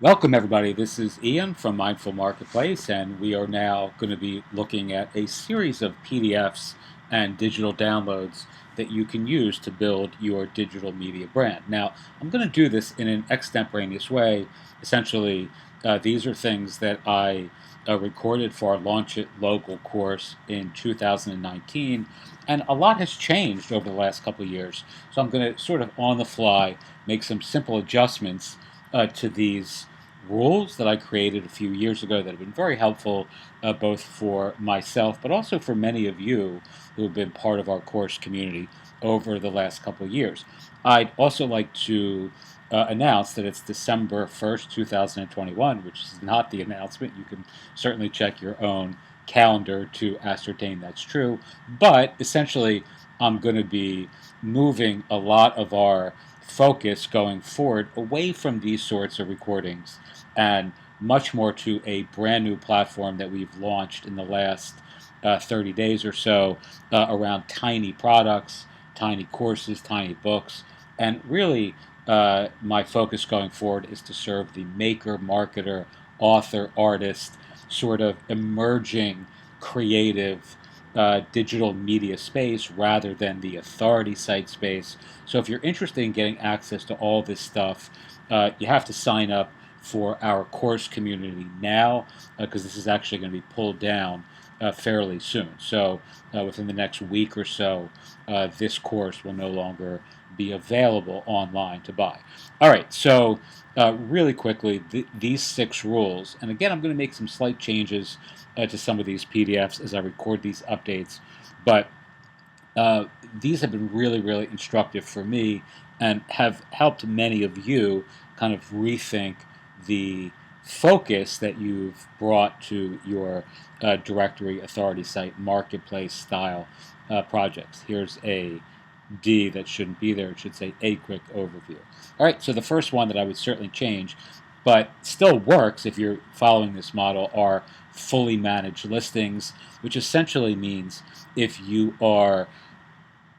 Welcome, everybody. This is Ian from Mindful Marketplace, and we are now going to be looking at a series of PDFs and digital downloads that you can use to build your digital media brand. Now, I'm going to do this in an extemporaneous way. Essentially, these are things that I recorded for our Launch It Local course in 2019, and a lot has changed over the last couple of years. So I'm going to sort of on the fly make some simple adjustments to these rules that I created a few years ago that have been very helpful both for myself but also for many of you who have been part of our course community over the last couple of years. I'd also like to announce that it's December 1st, 2021, which is not the announcement. You can certainly check your own calendar to ascertain that's true. But essentially, I'm going to be moving a lot of our focus going forward away from these sorts of recordings and much more to a brand new platform that we've launched in the last 30 days or so around tiny products, tiny courses, tiny books. And really, my focus going forward is to serve the maker, marketer, author, artist, sort of emerging creative digital media space rather than the authority site space. So if you're interested in getting access to all this stuff, you have to sign up for our course community now because this is actually going to be pulled down fairly soon. So within the next week or so, this course will no longer be available online to buy. All right, so really quickly, these 6 rules, and again, I'm going to make some slight changes to some of these PDFs as I record these updates, but uh, these have been really, really instructive for me and have helped many of you kind of rethink the focus that you've brought to your directory authority site marketplace style projects. Here's a D that shouldn't be there. It should say a quick overview. All right, so the first one that I would certainly change, but still works if you're following this model, are fully managed listings, which essentially means if you are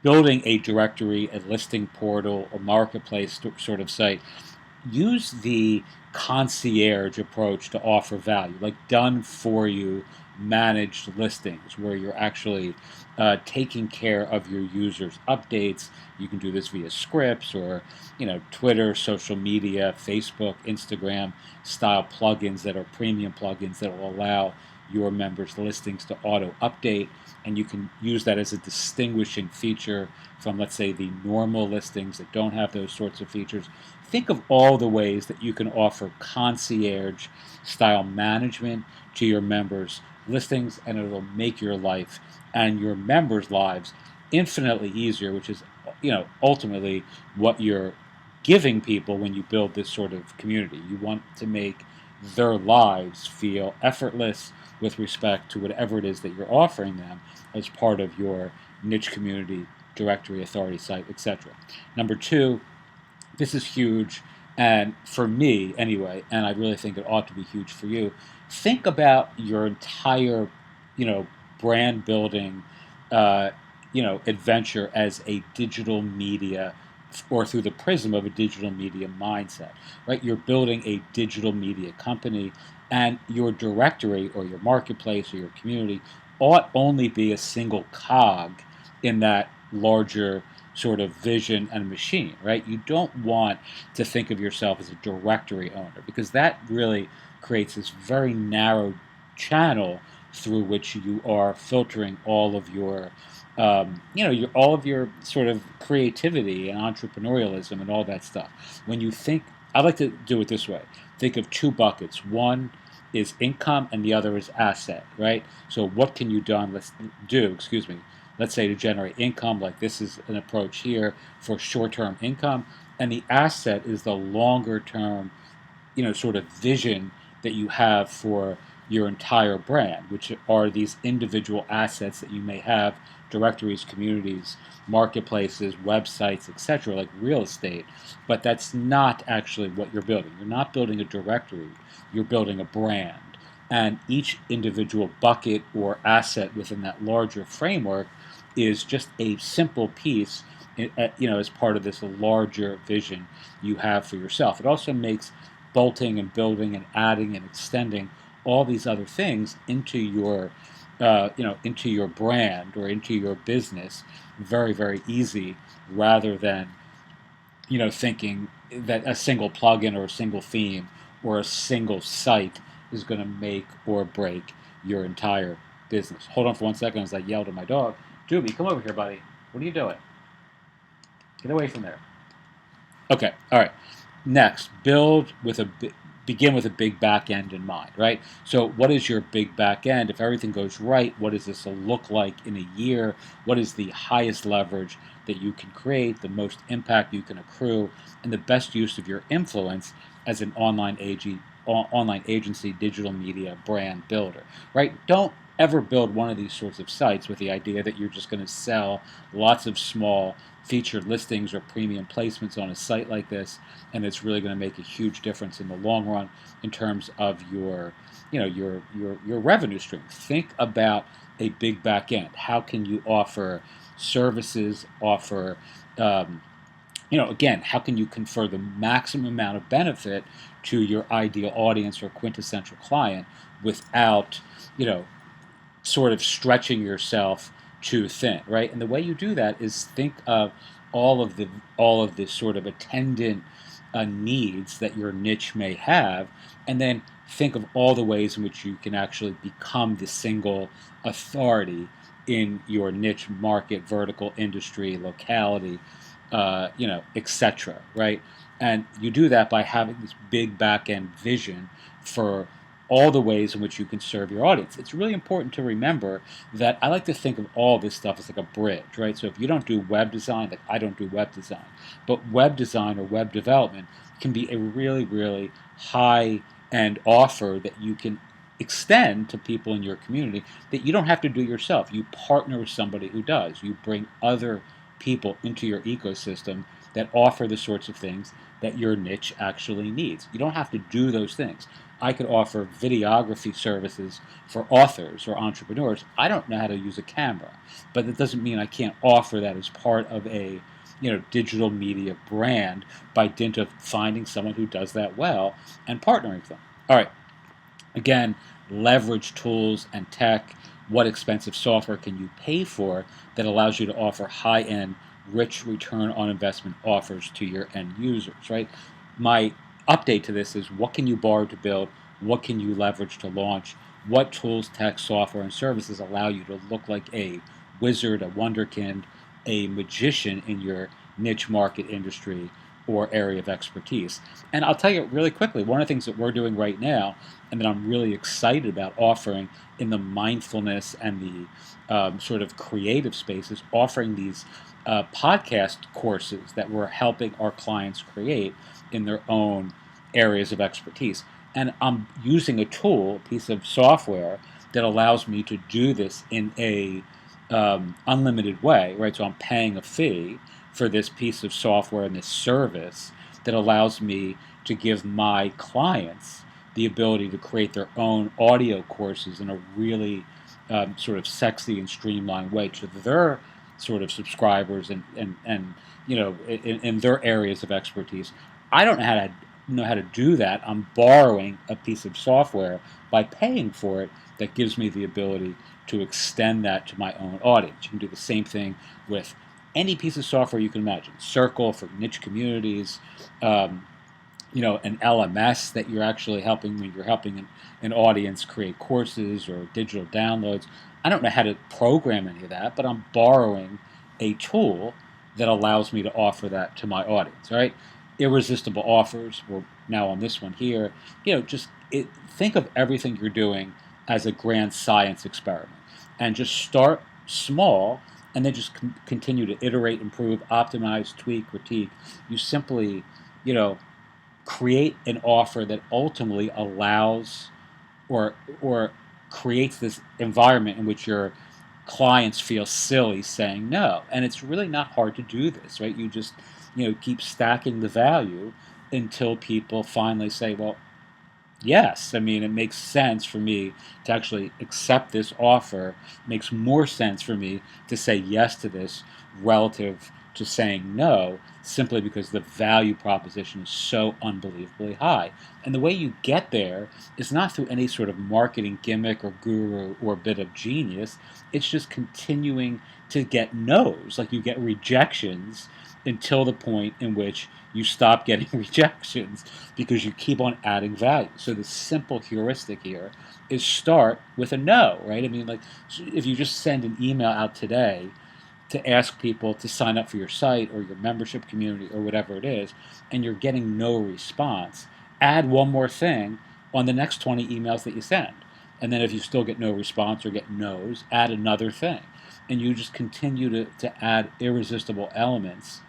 building a directory, a listing portal, or marketplace sort of site, use the concierge approach to offer value, like done for you managed listings where you're actually taking care of your users' updates. You can do this via scripts or Twitter, social media, Facebook, Instagram style plugins that are premium plugins that will allow your members' listings to auto update, and you can use that as a distinguishing feature from, let's say, the normal listings that don't have those sorts of features. Think of all the ways that you can offer concierge style management to your members' listings, and it will make your life and your members' lives infinitely easier, which is ultimately what you're giving people when you build this sort of community. You want to make their lives feel effortless with respect to whatever it is that you're offering them as part of your niche community, directory, authority site, etc. Number 2, this is huge, and for me anyway, and I really think it ought to be huge for you. Think about your entire, you know, brand building, adventure as a digital media, or through the prism of a digital media mindset, right? You're building a digital media company, and your directory or your marketplace or your community ought only be a single cog in that larger sort of vision and machine, right? You don't want to think of yourself as a directory owner because that really creates this very narrow channel through which you are filtering all of your, all of your sort of creativity and entrepreneurialism and all that stuff. When you think, I like to do it this way: think of 2 buckets. One is income, and the other is asset, right? So what can you do? Excuse me, let's say to generate income, like this is an approach here for short-term income, and the asset is the longer-term, sort of vision that you have for your entire brand, which are these individual assets that you may have: directories, communities, marketplaces, websites, etc., like real estate. But that's not actually what you're building. You're not building a directory, you're building a brand. And each individual bucket or asset within that larger framework is just a simple piece, as part of this larger vision you have for yourself. It also makes bolting and building and adding and extending all these other things into your into your brand or into your business very, very easy, rather than thinking that a single plugin or a single theme or a single site is going to make or break your entire business. Hold on for 1 second as I yelled at my dog. Doobie, come over here, buddy. What are you doing? Get away from there. Okay, all right. Next, begin with a big back end in mind, right? So what is your big back end? If everything goes right, what does this look like in a year? What is the highest leverage that you can create, the most impact you can accrue, and the best use of your influence as an online agency, digital media brand builder, right? Don't ever build one of these sorts of sites with the idea that you're just going to sell lots of small featured listings or premium placements on a site like this, and it's really going to make a huge difference in the long run in terms of your your revenue stream. Think about a big back end. How can you offer services, offer again, how can you confer the maximum amount of benefit to your ideal audience or quintessential client without sort of stretching yourself too thin, right? And the way you do that is think of all of the sort of attendant needs that your niche may have, and then think of all the ways in which you can actually become the single authority in your niche market, vertical, industry, locality, etc. Right? And you do that by having this big back end vision for all the ways in which you can serve your audience. It's really important to remember that I like to think of all this stuff as like a bridge, right? So if you don't do web design, like I don't do web design, but web design or web development can be a really, really high end offer that you can extend to people in your community that you don't have to do yourself. You partner with somebody who does. You bring other people into your ecosystem that offer the sorts of things that your niche actually needs. You don't have to do those things. I could offer videography services for authors or entrepreneurs. I don't know how to use a camera, but that doesn't mean I can't offer that as part of a digital media brand by dint of finding someone who does that well and partnering with them. All right. Again, leverage tools and tech. What expensive software can you pay for that allows you to offer high-end, rich return on investment offers to your end users, right? My update to this is what can you borrow to build? What can you leverage to launch? What tools, tech, software, and services allow you to look like a wizard, a wonderkind, a magician in your niche market industry or area of expertise? And I'll tell you really quickly, one of the things that we're doing right now and that I'm really excited about offering in the mindfulness and the sort of creative space is offering these podcast courses that we're helping our clients create in their own areas of expertise. And I'm using a tool, a piece of software that allows me to do this in a unlimited way, right? So I'm paying a fee for this piece of software and this service that allows me to give my clients the ability to create their own audio courses in a really sort of sexy and streamlined way to their sort of subscribers and in their areas of expertise. I don't know how to do that. I'm borrowing a piece of software by paying for it that gives me the ability to extend that to my own audience. You can do the same thing with any piece of software you can imagine. Circle for niche communities, an LMS that you're actually helping when you're helping an audience create courses or digital downloads. I don't know how to program any of that, but I'm borrowing a tool that allows me to offer that to my audience, right? Irresistible offers. We're now on this one here. Think of everything you're doing as a grand science experiment, and just start small, and then just continue to iterate, improve, optimize, tweak, critique. You simply, create an offer that ultimately allows or creates this environment in which your clients feel silly saying no. And it's really not hard to do this, right? You just keep stacking the value until people finally say, well, yes, I mean, it makes sense for me to actually accept this offer. It makes more sense for me to say yes to this relative to saying no simply because the value proposition is so unbelievably high. And the way you get there is not through any sort of marketing gimmick or guru or bit of genius. It's just continuing to get no's, like you get rejections until the point in which you stop getting rejections because you keep on adding value. So the simple heuristic here is start with a no, right? I mean, like if you just send an email out today to ask people to sign up for your site or your membership community or whatever it is, and you're getting no response, add one more thing on the next 20 emails that you send. And then if you still get no response or get no's, add another thing. And you just continue to add irresistible elements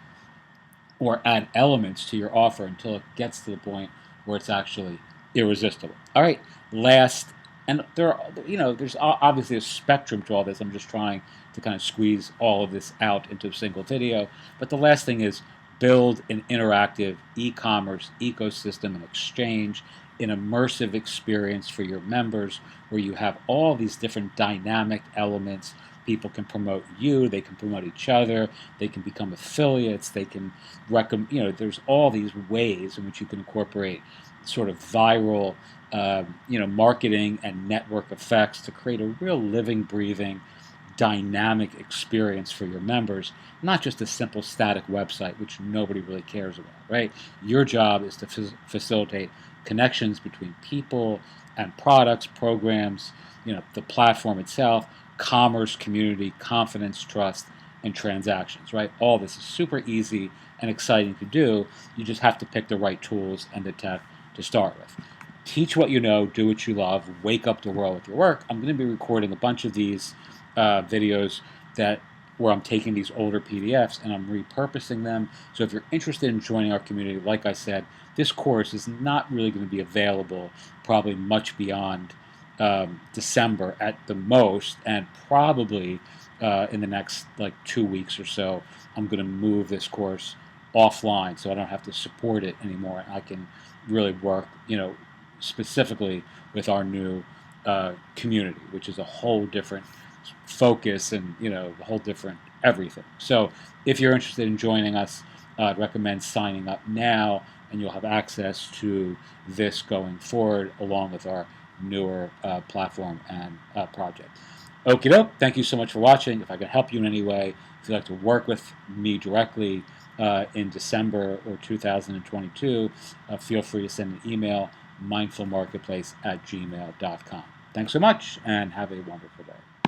or add elements to your offer until it gets to the point where it's actually irresistible. All right, last, and there are, there's obviously a spectrum to all this. I'm just trying to kind of squeeze all of this out into a single video. But the last thing is build an interactive e-commerce ecosystem and exchange, an immersive experience for your members where you have all these different dynamic elements. People can promote you, they can promote each other, they can become affiliates, they can recommend, there's all these ways in which you can incorporate sort of viral, marketing and network effects to create a real living, breathing, dynamic experience for your members, not just a simple static website, which nobody really cares about, right? Your job is to facilitate connections between people and products, programs, the platform itself, commerce, community, confidence, trust, and transactions, right? All this is super easy and exciting to do. You just have to pick the right tools and the tech to start with. Teach what you know, do what you love, wake up the world with your work. I'm going to be recording a bunch of these videos where I'm taking these older PDFs and I'm repurposing them. So if you're interested in joining our community, like I said, this course is not really going to be available probably much beyond December at the most, and probably in the next 2 weeks or so, I'm going to move this course offline so I don't have to support it anymore. I can really work, specifically with our new community, which is a whole different focus and a whole different everything. So if you're interested in joining us, I'd recommend signing up now, and you'll have access to this going forward along with our newer platform and project. Okie doke, thank you so much for watching. If I can help you in any way, if you'd like to work with me directly in December or 2022, feel free to send an email, mindfulmarketplace@gmail.com. Thanks so much, and have a wonderful day.